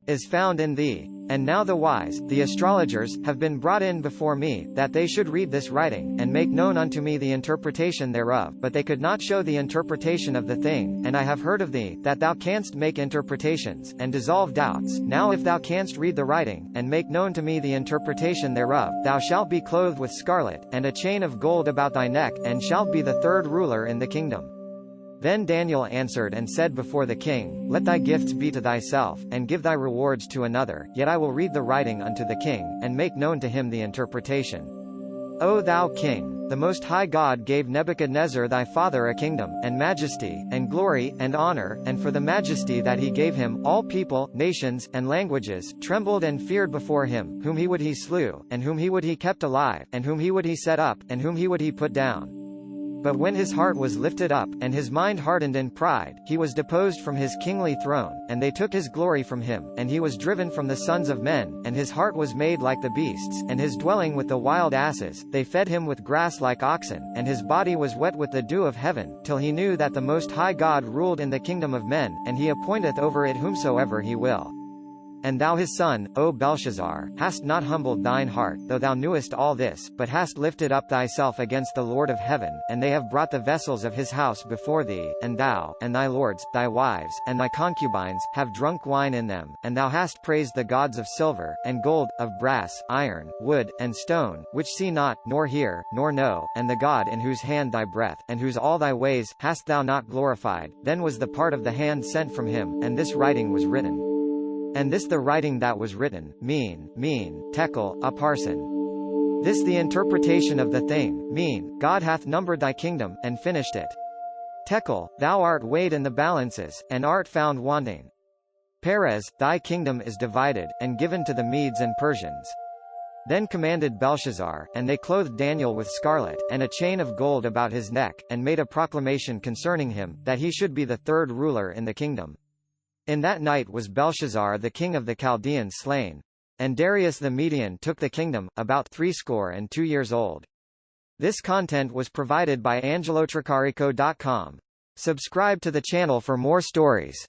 is found in thee. And now the wise, the astrologers, have been brought in before me, that they should read this writing, and make known unto me the interpretation thereof, but they could not show the interpretation of the thing. And I have heard of thee, that thou canst make interpretations, and dissolve doubts. Now if thou canst read the writing, and make known to me the interpretation thereof, thou shalt be clothed with scarlet, and a chain of gold about thy neck, and shalt be the third ruler in the kingdom. Then Daniel answered and said before the king, Let thy gifts be to thyself, and give thy rewards to another, yet I will read the writing unto the king, and make known to him the interpretation. O thou king, the Most High God gave Nebuchadnezzar thy father a kingdom, and majesty, and glory, and honor, and for the majesty that he gave him, all people, nations, and languages, trembled and feared before him. Whom he would he slew, and whom he would he kept alive, and whom he would he set up, and whom he would he put down. But when his heart was lifted up, and his mind hardened in pride, he was deposed from his kingly throne, and they took his glory from him, and he was driven from the sons of men, and his heart was made like the beasts, and his dwelling with the wild asses. They fed him with grass like oxen, and his body was wet with the dew of heaven, till he knew that the Most High God ruled in the kingdom of men, and he appointeth over it whomsoever he will. And thou his son, O Belshazzar, hast not humbled thine heart, though thou knewest all this, but hast lifted up thyself against the Lord of heaven, and they have brought the vessels of his house before thee, and thou, and thy lords, thy wives, and thy concubines, have drunk wine in them, and thou hast praised the gods of silver, and gold, of brass, iron, wood, and stone, which see not, nor hear, nor know, and the God in whose hand thy breath, and whose all thy ways, hast thou not glorified. Then was the part of the hand sent from him, and this writing was written. And this the writing that was written, MENE, TEKEL, UPHARSIN. This the interpretation of the thing, MENE, God hath numbered thy kingdom, and finished it. TEKEL, thou art weighed in the balances, and art found wanting. PERES, thy kingdom is divided, and given to the Medes and Persians. Then commanded Belshazzar, and they clothed Daniel with scarlet, and a chain of gold about his neck, and made a proclamation concerning him, that he should be the third ruler in the kingdom. In that night was Belshazzar the king of the Chaldeans slain. And Darius the Median took the kingdom, about 62 years old. This content was provided by angelotricarico.com. Subscribe to the channel for more stories.